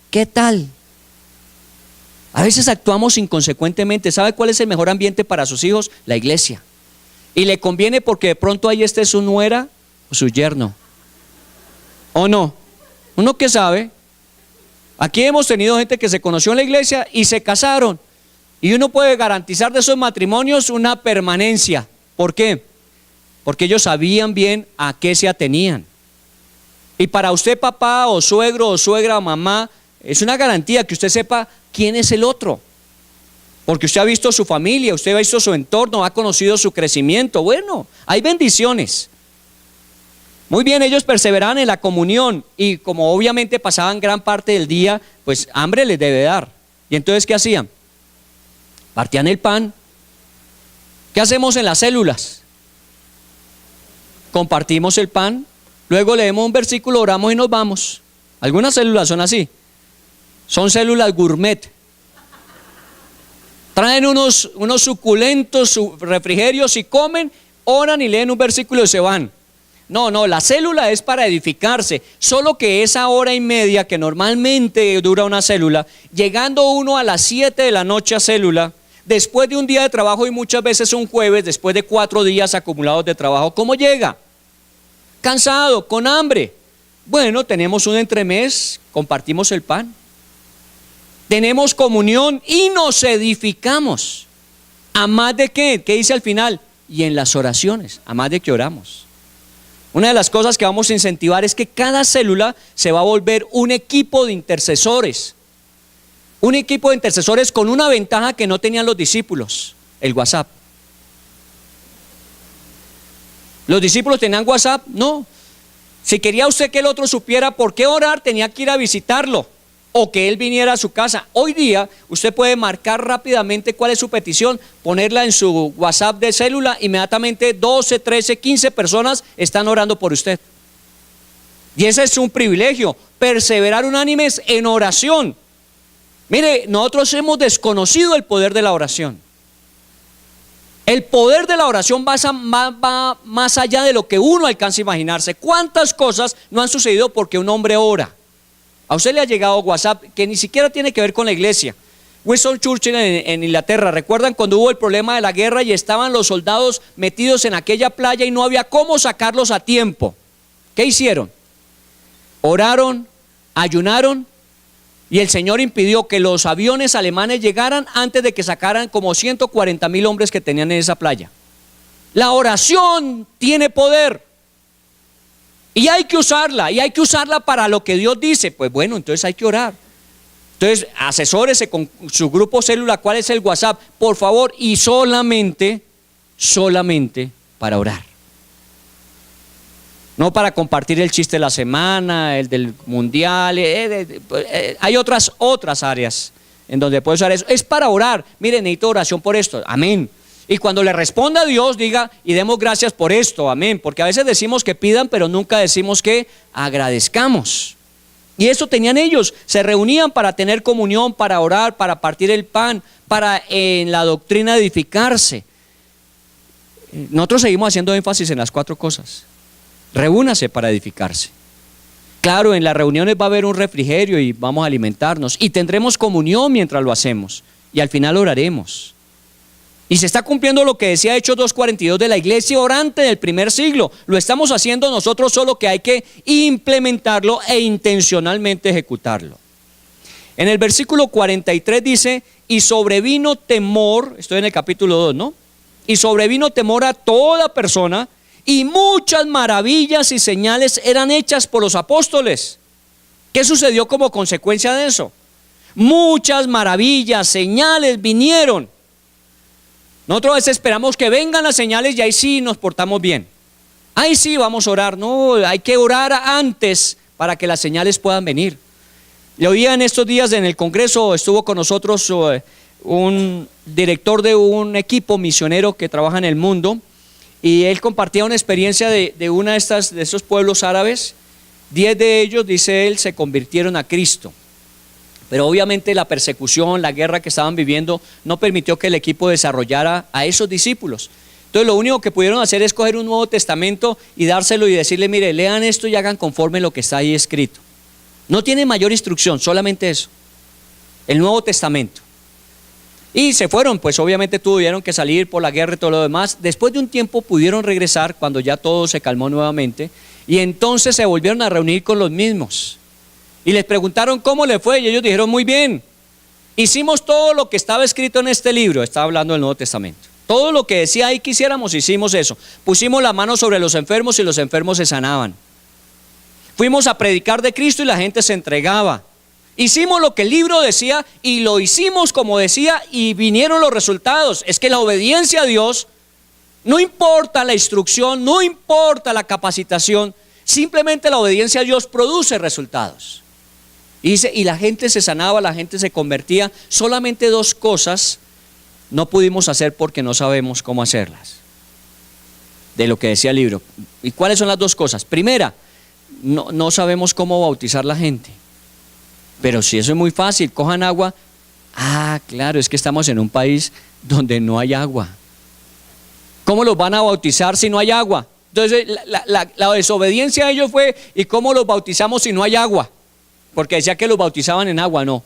¿Qué tal? A veces actuamos inconsecuentemente. ¿Sabe cuál es el mejor ambiente para sus hijos? La iglesia. Y le conviene porque de pronto ahí esté su nuera o su yerno. ¿O no? ¿Uno qué sabe? Aquí hemos tenido gente que se conoció en la iglesia y se casaron. Y uno puede garantizar de esos matrimonios una permanencia. ¿Por qué? Porque ellos sabían bien a qué se atenían. Y para usted, papá o suegro o suegra o mamá, es una garantía que usted sepa quién es el otro. Porque usted ha visto su familia, usted ha visto su entorno, ha conocido su crecimiento. Bueno, hay bendiciones. Muy bien, ellos perseveraban en la comunión y como obviamente pasaban gran parte del día, pues hambre les debe dar. Y entonces, ¿qué hacían? Partían el pan. ¿Qué hacemos en las células? Compartimos el pan, luego leemos un versículo, oramos y nos vamos. Algunas células son así, son células gourmet. Traen unos suculentos refrigerios y comen, oran y leen un versículo y se van. No, la célula es para edificarse, solo que esa hora y media que normalmente dura una célula, llegando uno a las 7 de la noche a célula, después de un día de trabajo y muchas veces un jueves, después de 4 días acumulados de trabajo, ¿cómo llega? Cansado, con hambre. Bueno, tenemos un entremés, compartimos el pan, tenemos comunión y nos edificamos. ¿A más de qué? ¿Qué dice al final? y en las oraciones, además de que oramos. Una de las cosas que vamos a incentivar es que cada célula se va a volver un equipo de intercesores. Un equipo de intercesores con una ventaja que no tenían los discípulos, el WhatsApp. ¿Los discípulos tenían WhatsApp? No. Si quería usted que el otro supiera por qué orar, tenía que ir a visitarlo o que él viniera a su casa. Hoy día usted puede marcar rápidamente cuál es su petición, ponerla en su WhatsApp de célula, inmediatamente 12, 13, 15 personas están orando por usted. Y ese es un privilegio, perseverar unánimes en oración. Mire, nosotros hemos desconocido el poder de la oración. El poder de la oración va más allá de lo que uno alcanza a imaginarse. ¿Cuántas cosas no han sucedido porque un hombre ora? A usted le ha llegado WhatsApp que ni siquiera tiene que ver con la iglesia. Winston Churchill en Inglaterra, ¿recuerdan cuando hubo el problema de la guerra y estaban los soldados metidos en aquella playa y no había cómo sacarlos a tiempo? ¿Qué hicieron? Oraron, ayunaron, y el Señor impidió que los aviones alemanes llegaran antes de que sacaran como 140,000 hombres que tenían en esa playa. La oración tiene poder y hay que usarla para lo que Dios dice. Pues bueno, entonces hay que orar. Entonces asesórese con su grupo célula, cuál es el WhatsApp, por favor, y solamente para orar. No para compartir el chiste de la semana, el del mundial, hay otras áreas en donde puede usar eso. Es para orar. Miren, necesito oración por esto, amén. Y cuando le responda a Dios, diga y demos gracias por esto, amén. Porque a veces decimos que pidan, pero nunca decimos que agradezcamos. Y eso tenían ellos, se reunían para tener comunión, para orar, para partir el pan, para en la doctrina edificarse. Nosotros seguimos haciendo énfasis en las 4 cosas. Reúnase para edificarse. Claro, en las reuniones va a haber un refrigerio y vamos a alimentarnos y tendremos comunión mientras lo hacemos y al final oraremos. Y se está cumpliendo lo que decía Hechos 2:42 de la iglesia orante del primer siglo. Lo estamos haciendo nosotros, solo que hay que implementarlo e intencionalmente ejecutarlo. En el versículo 43 dice, y sobrevino temor, estoy en el capítulo 2, ¿no? Y sobrevino temor a toda persona, y muchas maravillas y señales eran hechas por los apóstoles. ¿Qué sucedió como consecuencia de eso? Muchas maravillas, señales vinieron. Nosotros a veces esperamos que vengan las señales y ahí sí nos portamos bien. Ahí sí vamos a orar. No, hay que orar antes para que las señales puedan venir. Le oía en estos días en el Congreso, estuvo con nosotros un director de un equipo misionero que trabaja en el mundo. Y él compartía una experiencia de una de esos pueblos árabes. 10 de ellos, dice él, se convirtieron a Cristo. Pero obviamente la persecución, la guerra que estaban viviendo no permitió que el equipo desarrollara a esos discípulos. Entonces lo único que pudieron hacer es coger un Nuevo Testamento y dárselo y decirle, mire, lean esto y hagan conforme lo que está ahí escrito. No tiene mayor instrucción, solamente eso. El Nuevo Testamento. Y se fueron, pues obviamente tuvieron que salir por la guerra y todo lo demás. Después de un tiempo pudieron regresar cuando ya todo se calmó nuevamente. Y entonces se volvieron a reunir con los mismos. Y les preguntaron cómo le fue y ellos dijeron, muy bien. Hicimos todo lo que estaba escrito en este libro, estaba hablando del Nuevo Testamento. Todo lo que decía ahí que hiciéramos, hicimos eso. Pusimos la mano sobre los enfermos y los enfermos se sanaban. Fuimos a predicar de Cristo y la gente se entregaba. Hicimos lo que el libro decía y lo hicimos como decía y vinieron los resultados. Es que la obediencia a Dios, no importa la instrucción, no importa la capacitación, simplemente la obediencia a Dios produce resultados. Y dice, y la gente se sanaba, la gente se convertía. Solamente 2 cosas no pudimos hacer porque no sabemos cómo hacerlas. De lo que decía el libro. ¿Y cuáles son las 2 cosas? Primera, no sabemos cómo bautizar la gente. Pero si eso es muy fácil, cojan agua. Ah, claro, es que estamos en un país donde no hay agua. ¿Cómo los van a bautizar si no hay agua? Entonces la desobediencia de ellos fue, ¿y cómo los bautizamos si no hay agua? Porque decía que los bautizaban en agua, no.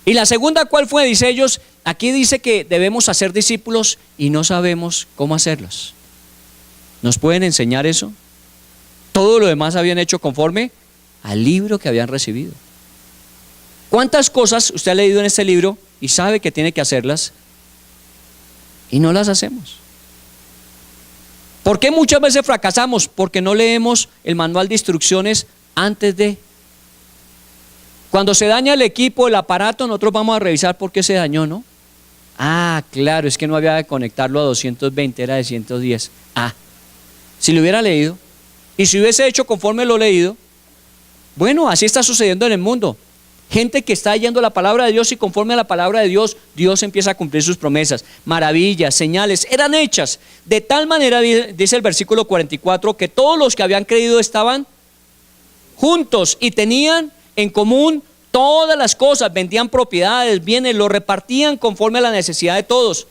Y la segunda, ¿cuál fue? Dice ellos, aquí dice que debemos hacer discípulos y no sabemos cómo hacerlos. ¿Nos pueden enseñar eso? Todo lo demás habían hecho conforme al libro que habían recibido. ¿Cuántas cosas usted ha leído en este libro y sabe que tiene que hacerlas y no las hacemos? ¿Por qué muchas veces fracasamos? Porque no leemos el manual de instrucciones antes de. Cuando se daña el equipo, el aparato, nosotros vamos a revisar por qué se dañó, ¿no? Ah, claro, es que no había de conectarlo a 220, era de 110. Si lo hubiera leído y si hubiese hecho conforme lo leído, bueno, así está sucediendo en el mundo. Gente que está yendo la palabra de Dios y conforme a la palabra de Dios, Dios empieza a cumplir sus promesas. Maravillas, señales, eran hechas. De tal manera, dice el versículo 44, que todos los que habían creído estaban juntos y tenían en común todas las cosas, vendían propiedades, bienes, lo repartían conforme a la necesidad de todos.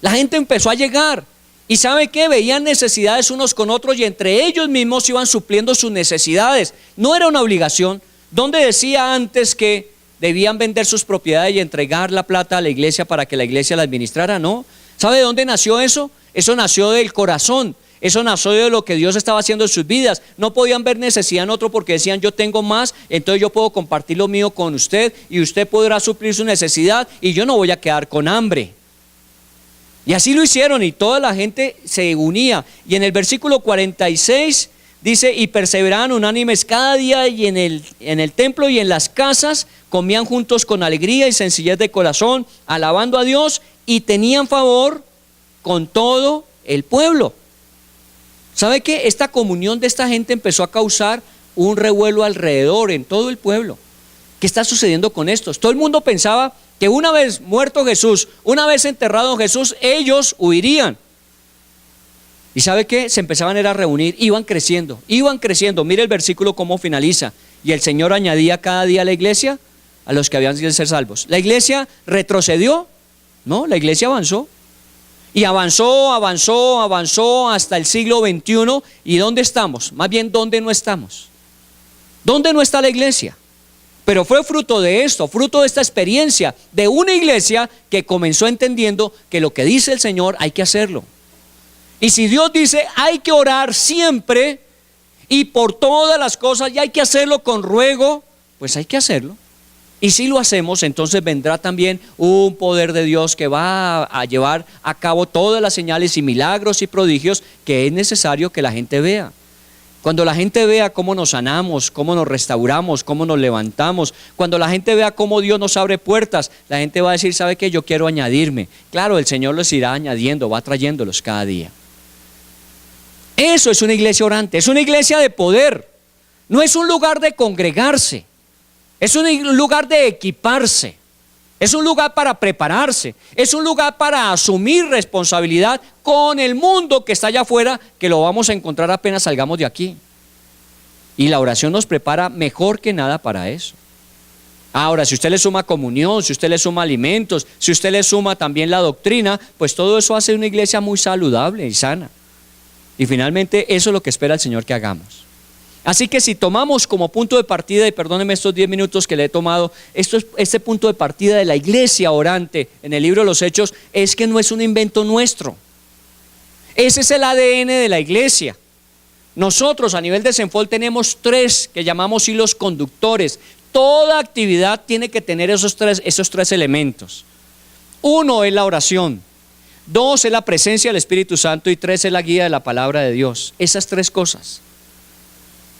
La gente empezó a llegar y ¿sabe qué? Veían necesidades unos con otros y entre ellos mismos iban supliendo sus necesidades. No era una obligación. ¿Dónde decía antes que debían vender sus propiedades y entregar la plata a la iglesia para que la iglesia la administrara? No. ¿Sabe de dónde nació eso? Eso nació del corazón. Eso nació de lo que Dios estaba haciendo en sus vidas. No podían ver necesidad en otro porque decían yo tengo más, entonces yo puedo compartir lo mío con usted y usted podrá suplir su necesidad y yo no voy a quedar con hambre. Y así lo hicieron y toda la gente se unía. Y en el versículo 46 dice, y perseveraban unánimes cada día y en el templo y en las casas, comían juntos con alegría y sencillez de corazón, alabando a Dios y tenían favor con todo el pueblo. ¿Sabe qué? Esta comunión de esta gente empezó a causar un revuelo alrededor en todo el pueblo. ¿Qué está sucediendo con estos? Todo el mundo pensaba que una vez muerto Jesús, una vez enterrado Jesús, ellos huirían. ¿Y sabe qué? Se empezaban a reunir, iban creciendo. Mire el versículo cómo finaliza. Y el Señor añadía cada día a la iglesia a los que habían de ser salvos. ¿La iglesia retrocedió? No, la iglesia avanzó. Y avanzó hasta el siglo XXI. ¿Y dónde estamos? Más bien, ¿dónde no estamos? ¿Dónde no está la iglesia? Pero fue fruto de esto, fruto de esta experiencia, de una iglesia que comenzó entendiendo que lo que dice el Señor hay que hacerlo. Y si Dios dice hay que orar siempre y por todas las cosas y hay que hacerlo con ruego, pues hay que hacerlo. Y si lo hacemos, entonces vendrá también un poder de Dios que va a llevar a cabo todas las señales y milagros y prodigios que es necesario que la gente vea. Cuando la gente vea cómo nos sanamos, cómo nos restauramos, cómo nos levantamos, cuando la gente vea cómo Dios nos abre puertas, la gente va a decir, ¿sabe qué? Yo quiero añadirme. Claro, el Señor los irá añadiendo, va trayéndolos cada día. Eso es una iglesia orante, es una iglesia de poder. No es un lugar de congregarse, es un lugar de equiparse, es un lugar para prepararse, es un lugar para asumir responsabilidad con el mundo que está allá afuera, que lo vamos a encontrar apenas salgamos de aquí. Y la oración nos prepara mejor que nada para eso. Ahora, si usted le suma comunión, si usted le suma alimentos, si usted le suma también la doctrina, pues todo eso hace una iglesia muy saludable y sana. Y finalmente eso es lo que espera el Señor que hagamos. Así que si tomamos como punto de partida, y perdónenme estos 10 minutos que le he tomado, este punto de partida de la iglesia orante en el libro de los Hechos, es que no es un invento nuestro. Ese es el ADN de la iglesia. Nosotros a nivel de Senfol tenemos 3 que llamamos hilos conductores. Toda actividad tiene que tener esos tres elementos. 1 es la oración. 2 es la presencia del Espíritu Santo y 3 es la guía de la palabra de Dios. Esas 3 cosas.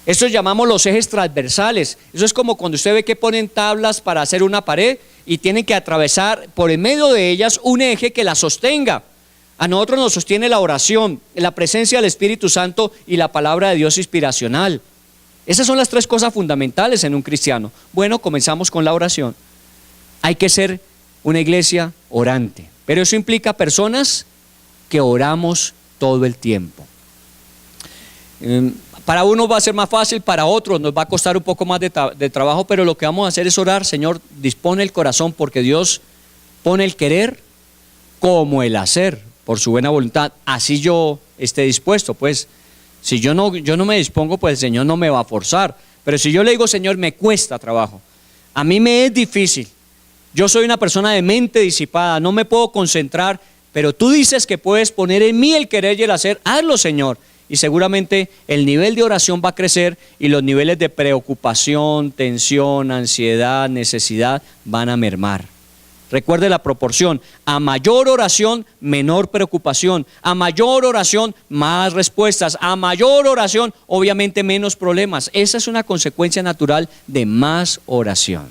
Eso llamamos los ejes transversales. Eso es como cuando usted ve que ponen tablas para hacer una pared y tienen que atravesar por en medio de ellas un eje que la sostenga. A nosotros nos sostiene la oración, la presencia del Espíritu Santo y la palabra de Dios inspiracional. Esas son las 3 cosas fundamentales en un cristiano. Bueno, comenzamos con la oración. Hay que ser una iglesia orante, pero eso implica personas que oramos todo el tiempo. Para uno va a ser más fácil, para otros nos va a costar un poco más de trabajo, pero lo que vamos a hacer es orar. Señor, dispone el corazón porque Dios pone el querer como el hacer por su buena voluntad. Así yo esté dispuesto, pues si yo no me dispongo, pues el Señor no me va a forzar. Pero si yo le digo, Señor, me cuesta trabajo, a mí me es difícil, yo soy una persona de mente disipada, no me puedo concentrar, pero tú dices que puedes poner en mí el querer y el hacer, hazlo, Señor. Y seguramente el nivel de oración va a crecer y los niveles de preocupación, tensión, ansiedad, necesidad van a mermar. Recuerde la proporción: a mayor oración, menor preocupación; a mayor oración, más respuestas; a mayor oración, obviamente menos problemas. Esa es una consecuencia natural de más oración.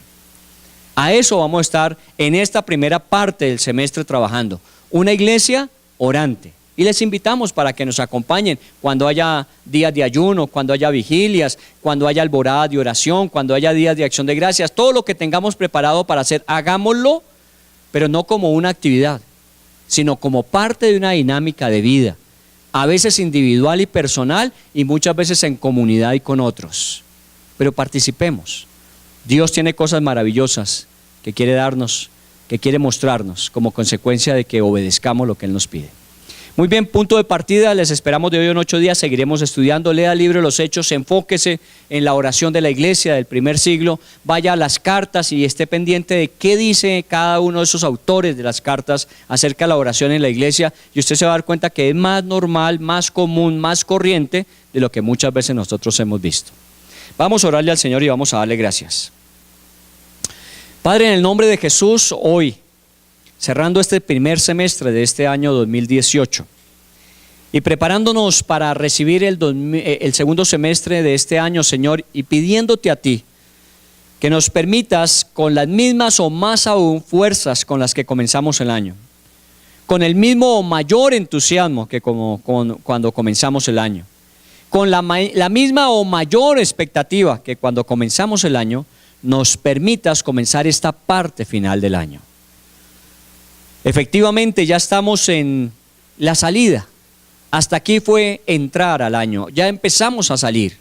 A eso vamos a estar en esta primera parte del semestre trabajando. Una iglesia orante. Y les invitamos para que nos acompañen cuando haya días de ayuno, cuando haya vigilias, cuando haya alborada de oración, cuando haya días de acción de gracias. Todo lo que tengamos preparado para hacer, hagámoslo, pero no como una actividad, sino como parte de una dinámica de vida, a veces individual y personal, y muchas veces en comunidad y con otros. Pero participemos. Dios tiene cosas maravillosas que quiere darnos, que quiere mostrarnos como consecuencia de que obedezcamos lo que Él nos pide. Muy bien, punto de partida, les esperamos de hoy en 8 días, seguiremos estudiando. Lea el libro de los Hechos, enfóquese en la oración de la iglesia del primer siglo, vaya a las cartas y esté pendiente de qué dice cada uno de esos autores de las cartas acerca de la oración en la iglesia, y usted se va a dar cuenta que es más normal, más común, más corriente de lo que muchas veces nosotros hemos visto. Vamos a orarle al Señor y vamos a darle gracias. Padre, en el nombre de Jesús, hoy, cerrando este primer semestre de este año 2018 y preparándonos para recibir el segundo semestre de este año, Señor, y pidiéndote a ti que nos permitas con las mismas o más aún fuerzas con las que comenzamos el año, con el mismo o mayor entusiasmo que cuando comenzamos el año, con la misma o mayor expectativa que cuando comenzamos el año, nos permitas comenzar esta parte final del año. Efectivamente, ya estamos en la salida. Hasta aquí fue entrar al año. Ya empezamos a salir.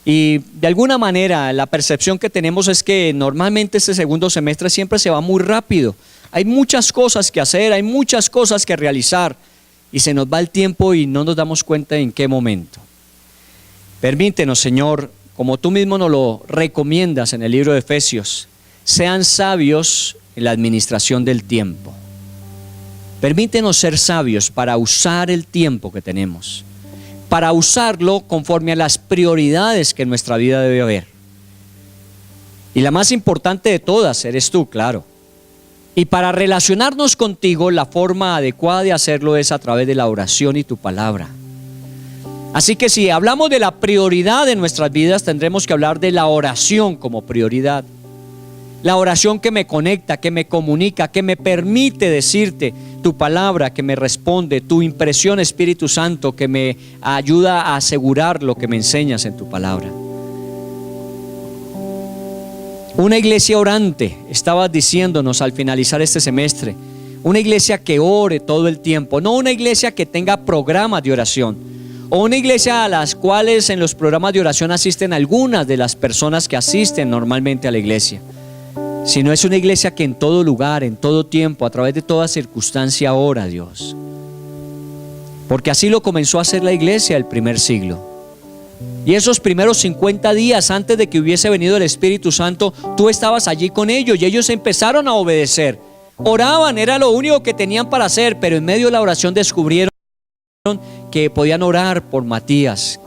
Y de alguna manera la percepción que tenemos es que normalmente este segundo semestre siempre se va muy rápido. Hay muchas cosas que hacer, hay muchas cosas que realizar. Y se nos va el tiempo y no nos damos cuenta en qué momento. Permítenos, Señor, como tú mismo nos lo recomiendas en el libro de Efesios, sean sabios en la administración del tiempo. Permítenos ser sabios para usar el tiempo que tenemos, para usarlo conforme a las prioridades que en nuestra vida debe haber. Y la más importante de todas eres tú, claro. Y para relacionarnos contigo, la forma adecuada de hacerlo es a través de la oración y tu palabra. Así que si hablamos de la prioridad de nuestras vidas, tendremos que hablar de la oración como prioridad. La oración que me conecta, que me comunica, que me permite decirte tu palabra, que me responde, tu impresión, Espíritu Santo, que me ayuda a asegurar lo que me enseñas en tu palabra. Una iglesia orante, estabas diciéndonos al finalizar este semestre, una iglesia que ore todo el tiempo, no una iglesia que tenga programas de oración, o una iglesia a las cuales en los programas de oración asisten algunas de las personas que asisten normalmente a la iglesia, sino es una iglesia que en todo lugar, en todo tiempo, a través de toda circunstancia ora a Dios. Porque así lo comenzó a hacer la iglesia del primer siglo. Y esos primeros 50 días antes de que hubiese venido el Espíritu Santo, tú estabas allí con ellos y ellos empezaron a obedecer. Oraban, era lo único que tenían para hacer, pero en medio de la oración descubrieron que podían orar por Matías,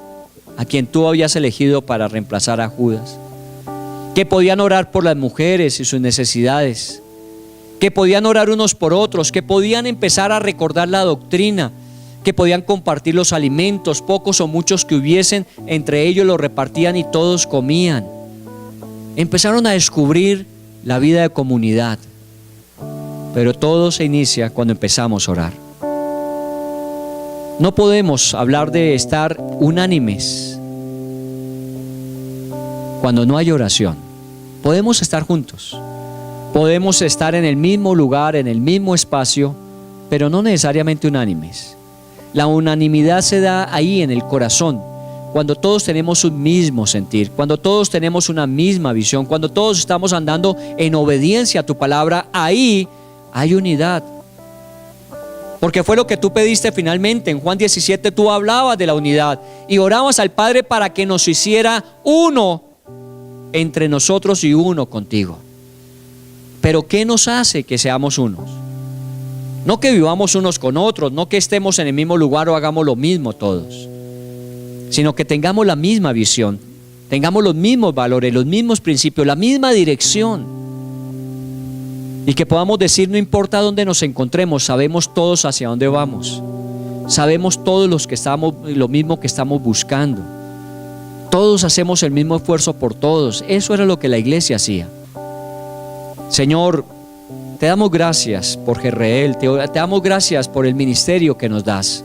a quien tú habías elegido para reemplazar a Judas. Que podían orar por las mujeres y sus necesidades, que podían orar unos por otros, que podían empezar a recordar la doctrina, que podían compartir los alimentos, pocos o muchos que hubiesen, entre ellos los repartían y todos comían. Empezaron a descubrir la vida de comunidad, pero todo se inicia cuando empezamos a orar. No podemos hablar de estar unánimes cuando no hay oración. Podemos estar juntos, podemos estar en el mismo lugar, en el mismo espacio, pero no necesariamente unánimes. La unanimidad se da ahí en el corazón, cuando todos tenemos un mismo sentir, cuando todos tenemos una misma visión, cuando todos estamos andando en obediencia a tu palabra. Ahí hay unidad. Porque fue lo que tú pediste finalmente. En Juan 17 tú hablabas de la unidad y orabas al Padre para que nos hiciera uno entre nosotros y uno contigo. Pero ¿qué nos hace que seamos unos? No que vivamos unos con otros, no que estemos en el mismo lugar o hagamos lo mismo todos, sino que tengamos la misma visión, tengamos los mismos valores, los mismos principios, la misma dirección. Y que podamos decir, no importa dónde nos encontremos, sabemos todos hacia dónde vamos. Sabemos todos los que estamos, lo mismo que estamos buscando. Todos hacemos el mismo esfuerzo por todos. Eso era lo que la iglesia hacía. Señor, te damos gracias por Jezreel, te damos gracias por el ministerio que nos das.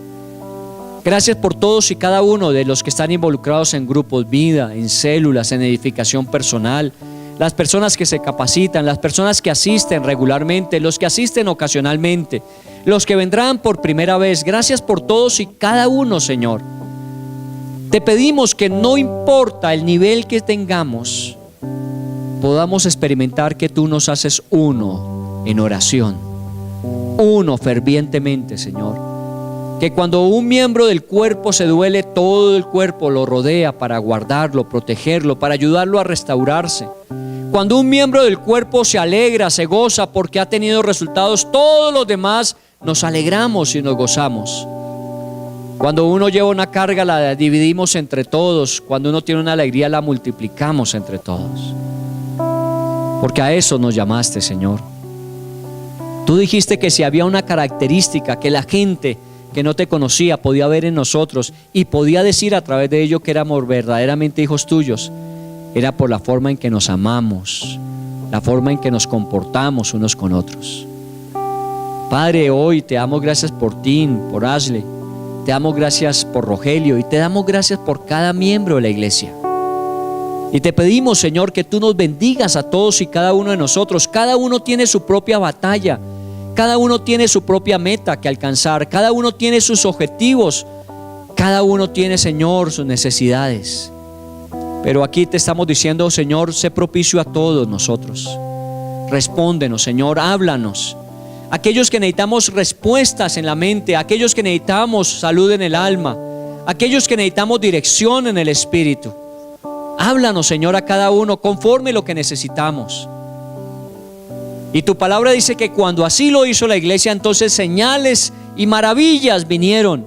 Gracias por todos y cada uno de los que están involucrados en grupos vida, en células, en edificación personal, las personas que se capacitan, las personas que asisten regularmente, los que asisten ocasionalmente, los que vendrán por primera vez. Gracias por todos y cada uno, Señor. Te pedimos que no importa el nivel que tengamos, podamos experimentar que tú nos haces uno en oración, uno fervientemente, Señor. Que cuando un miembro del cuerpo se duele, todo el cuerpo lo rodea para guardarlo, protegerlo, para ayudarlo a restaurarse. Cuando un miembro del cuerpo se alegra, se goza porque ha tenido resultados, todos los demás nos alegramos y nos gozamos. Cuando uno lleva una carga, la dividimos entre todos. Cuando uno tiene una alegría, la multiplicamos entre todos. Porque a eso nos llamaste, Señor. Tú dijiste que si había una característica que la gente que no te conocía podía ver en nosotros y podía decir a través de ello que éramos verdaderamente hijos tuyos, era por la forma en que nos amamos, la forma en que nos comportamos unos con otros. Padre, hoy te damos gracias por Tim, por Ashley, te damos gracias por Rogelio y te damos gracias por cada miembro de la iglesia. Y te pedimos, Señor, que tú nos bendigas a todos y cada uno de nosotros. Cada uno tiene su propia batalla. Cada uno tiene su propia meta que alcanzar. Cada uno tiene sus objetivos. Cada uno tiene, Señor, sus necesidades. Pero aquí te estamos diciendo, Señor, sé propicio a todos nosotros. Respóndenos, Señor, háblanos. Aquellos que necesitamos respuestas en la mente, aquellos que necesitamos salud en el alma, aquellos que necesitamos dirección en el espíritu. Háblanos, Señor, a cada uno conforme lo que necesitamos. Y tu palabra dice que cuando así lo hizo la iglesia, entonces señales y maravillas vinieron.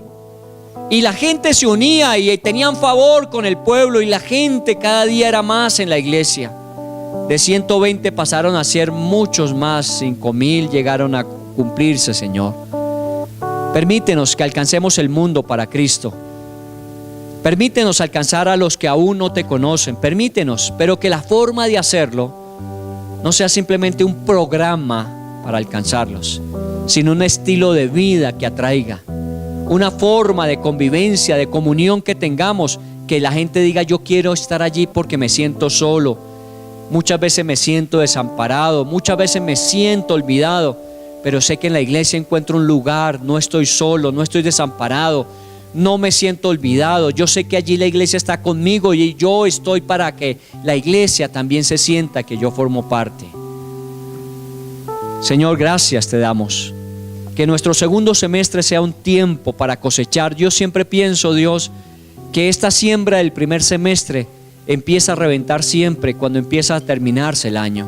Y la gente se unía y tenían favor con el pueblo. Y la gente cada día era más en la iglesia. De 120 pasaron a ser muchos más. 5,000 llegaron a cumplirse, Señor. Permítenos que alcancemos el mundo para Cristo. Permítenos alcanzar a los que aún no te conocen. Permítenos, pero que la forma de hacerlo no sea simplemente un programa para alcanzarlos, sino un estilo de vida que atraiga, una forma de convivencia, de comunión que tengamos, que la gente diga: yo quiero estar allí porque me siento solo. Muchas veces me siento desamparado, muchas veces me siento olvidado, pero sé que en la iglesia encuentro un lugar, no estoy solo, no estoy desamparado, no me siento olvidado. Yo sé que allí la iglesia está conmigo y yo estoy para que la iglesia también se sienta que yo formo parte. Señor, gracias te damos. Que nuestro segundo semestre sea un tiempo para cosechar. Yo siempre pienso, Dios, que esta siembra del primer semestre empieza a reventar siempre cuando empieza a terminarse el año.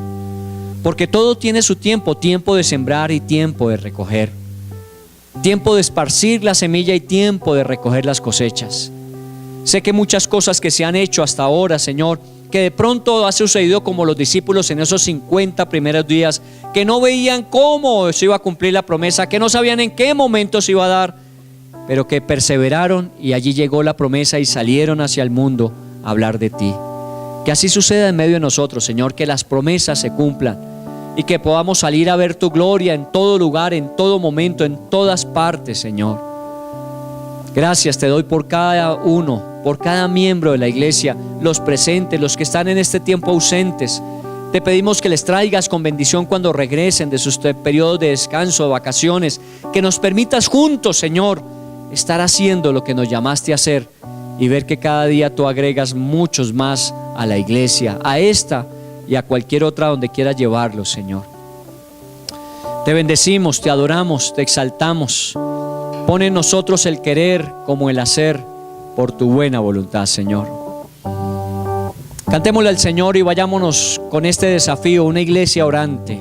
Porque todo tiene su tiempo, tiempo de sembrar y tiempo de recoger. Tiempo de esparcir la semilla y tiempo de recoger las cosechas. Sé que muchas cosas que se han hecho hasta ahora, Señor, que de pronto ha sucedido como los discípulos en esos 50 primeros días, que no veían cómo se iba a cumplir la promesa, que no sabían en qué momento se iba a dar, pero que perseveraron y allí llegó la promesa y salieron hacia el mundo a hablar de ti. Que así suceda en medio de nosotros, Señor, que las promesas se cumplan y que podamos salir a ver tu gloria en todo lugar, en todo momento, en todas partes, Señor. Gracias te doy por cada uno, por cada miembro de la iglesia, los presentes, los que están en este tiempo ausentes. Te pedimos que les traigas con bendición cuando regresen de sus periodos de descanso, de vacaciones. Que nos permitas juntos, Señor, estar haciendo lo que nos llamaste a hacer y ver que cada día tú agregas muchos más a la iglesia, a esta y a cualquier otra donde quieras llevarlos, Señor. Te bendecimos, te adoramos, te exaltamos. Pon en nosotros el querer como el hacer por tu buena voluntad, Señor. Cantémosle al Señor y vayámonos con este desafío, una iglesia orante.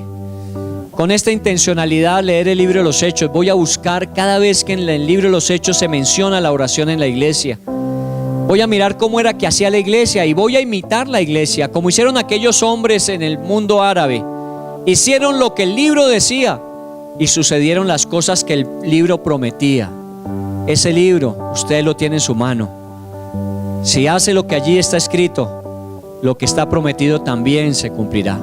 Con esta intencionalidad, leer el libro de los Hechos. Voy a buscar cada vez que en el libro de los Hechos se menciona la oración en la iglesia. Voy a mirar cómo era que hacía la iglesia y voy a imitar la iglesia, como hicieron aquellos hombres en el mundo árabe Hicieron lo que el libro decía y sucedieron las cosas que el libro prometía. Ese libro usted lo tiene en su mano. Si hace lo que allí está escrito, lo que está prometido también se cumplirá.